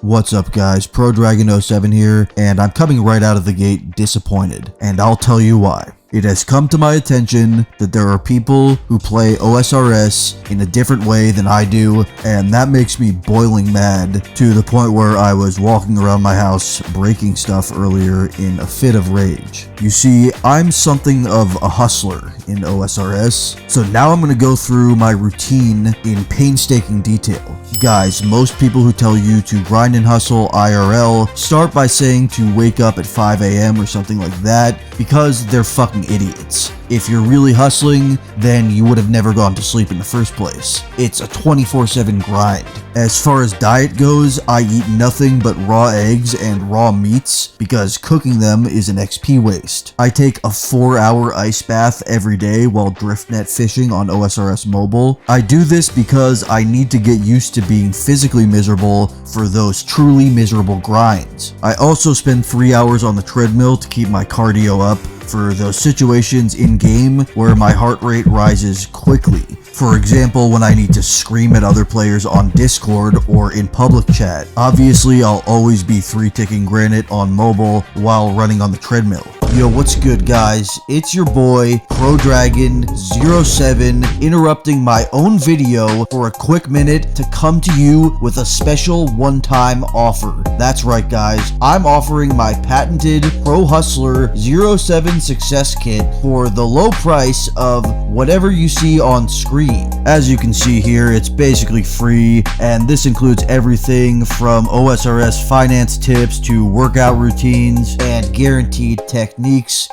What's up guys, ProDragon07 here, and I'm coming right out of the gate disappointed, and I'll tell you why. It has come to my attention that there are people who play OSRS in a different way than I do, and that makes me boiling mad to the point where I was walking around my house breaking stuff earlier in a fit of rage. You see, I'm something of a hustler in OSRS, so now I'm going to go through my routine in painstaking detail. Guys, most people who tell you to grind and hustle IRL start by saying to wake up at 5 a.m. or something like that because they're fucking idiots. If you're really hustling, then you would have never gone to sleep in the first place. It's a 24/7 grind. As far as diet goes, I eat nothing but raw eggs and raw meats because cooking them is an XP waste. I take a 4-hour ice bath every day while drift net fishing on OSRS mobile. I do this because I need to get used to being physically miserable for those truly miserable grinds. I also spend 3 hours on the treadmill to keep my cardio up for those situations in-game where my heart rate rises quickly. For example, when I need to scream at other players on Discord or in public chat. Obviously, I'll always be 3-ticking granite on mobile while running on the treadmill. Yo, what's good guys? It's your boy, ProDragon07, interrupting my own video for a quick minute to come to you with a special one-time offer. That's right guys, I'm offering my patented Pro Hustler 07 Success Kit for the low price of whatever you see on screen. As you can see here, it's basically free, and this includes everything from OSRS finance tips to workout routines and guaranteed techniques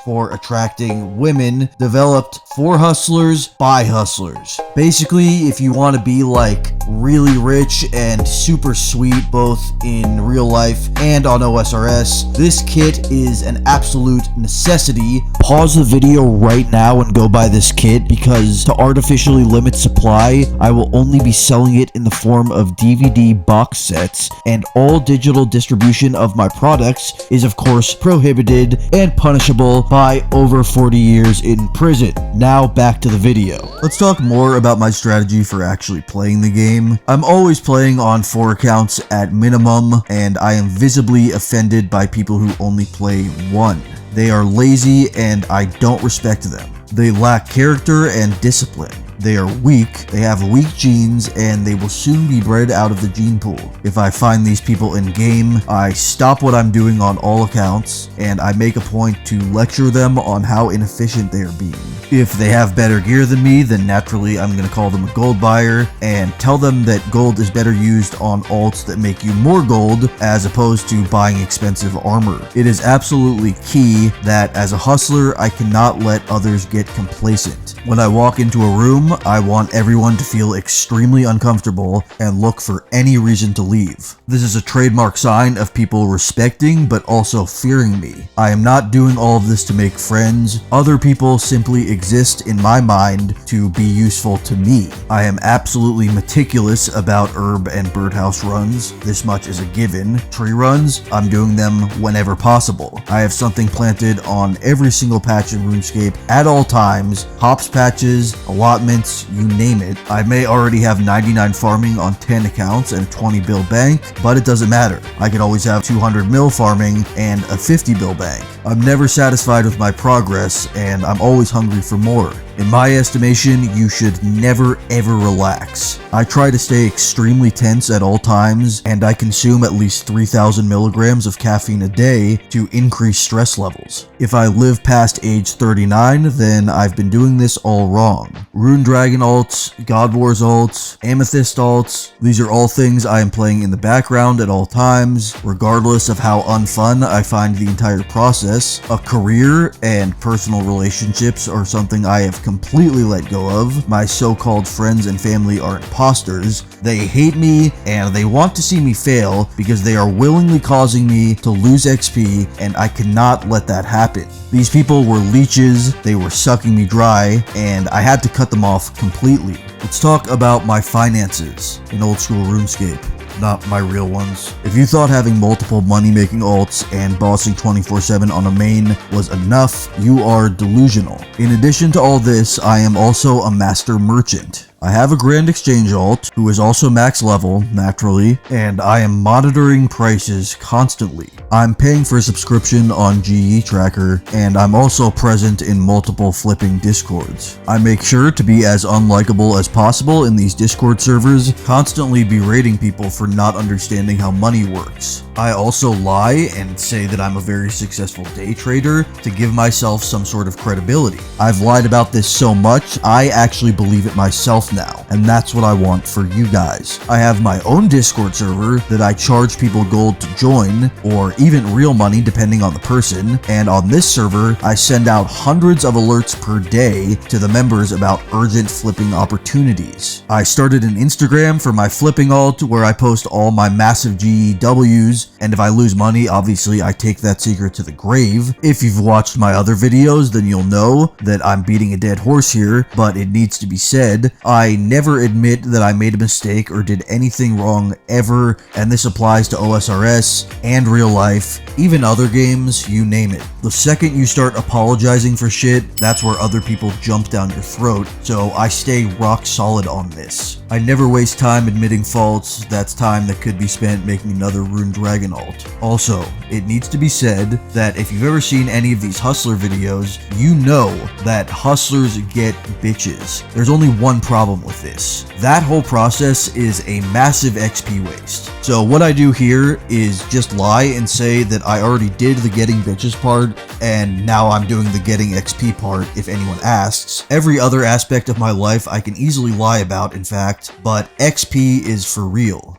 for attracting women developed for hustlers by hustlers. Basically, if you want to be like really rich and super sweet both in real life and on OSRS, this kit is an absolute necessity. Pause the video right now and go buy this kit because to artificially limit supply, I will only be selling it in the form of DVD box sets, and all digital distribution of my products is of course prohibited and punishable by over 40 years in prison. Now back to the video. Let's talk more about my strategy for actually playing the game. I'm always playing on 4 accounts at minimum, and I am visibly offended by people who only play 1. They are lazy and I don't respect them. They lack character and discipline. They are weak, they have weak genes, and they will soon be bred out of the gene pool. If I find these people in game, I stop what I'm doing on all accounts, and I make a point to lecture them on how inefficient they are being. If they have better gear than me, then naturally I'm going to call them a gold buyer, and tell them that gold is better used on alts that make you more gold, as opposed to buying expensive armor. It is absolutely key that as a hustler, I cannot let others get complacent. When I walk into a room, I want everyone to feel extremely uncomfortable and look for any reason to leave. This is a trademark sign of people respecting but also fearing me. I am not doing all of this to make friends. Other people simply exist in my mind to be useful to me. I am absolutely meticulous about herb and birdhouse runs. This much is a given. Tree runs, I'm doing them whenever possible. I have something planted on every single patch in RuneScape at all times. Hops patches, allotments, you name it. I may already have 99 farming on 10 accounts and 20 bill bank, but it doesn't matter. I could always have 200 mil farming and a 50 bill bank. I'm never satisfied with my progress, and I'm always hungry for more. In my estimation, you should never ever relax. I try to stay extremely tense at all times, and I consume at least 3,000 milligrams of caffeine a day to increase stress levels. If I live past age 39, then I've been doing this all wrong. Rune Dragon alts, God Wars alts, Amethyst alts, these are all things I am playing in the background at all times, regardless of how unfun I find the entire process. A career and personal relationships are something I have completely let go of. My so-called friends and family are imposters. They hate me and they want to see me fail because they are willingly causing me to lose XP, and I cannot let that happen. These people were leeches, they were sucking me dry, and I had to cut them off completely. Let's talk about my finances in old school RuneScape. Not my real ones. If you thought having multiple money-making alts and bossing 24/7 on a main was enough, you are delusional. In addition to all this, I am also a master merchant. I have a Grand Exchange alt, who is also max level, naturally, and I am monitoring prices constantly. I'm paying for a subscription on GE Tracker, and I'm also present in multiple flipping discords. I make sure to be as unlikable as possible in these Discord servers, constantly berating people for not understanding how money works. I also lie and say that I'm a very successful day trader to give myself some sort of credibility. I've lied about this so much, I actually believe it myself now, and that's what I want for you guys. I have my own Discord server that I charge people gold to join, or even real money depending on the person, and on this server, I send out hundreds of alerts per day to the members about urgent flipping opportunities. I started an Instagram for my flipping alt where I post all my massive GEWs, and if I lose money, obviously I take that secret to the grave. If you've watched my other videos, then you'll know that I'm beating a dead horse here, but it needs to be said, I never admit that I made a mistake or did anything wrong ever, and this applies to OSRS and real life, even other games, you name it. The second you start apologizing for shit, that's where other people jump down your throat, so I stay rock solid on this. I never waste time admitting faults, that's time that could be spent making another Rune Dragon alt. Also, it needs to be said that if you've ever seen any of these hustler videos, you know that hustlers get bitches. There's only one problem with this. That whole process is a massive XP waste. So what I do here is just lie and say that I already did the getting bitches part, and now I'm doing the getting XP part if anyone asks. Every other aspect of my life I can easily lie about, in fact, but XP is for real.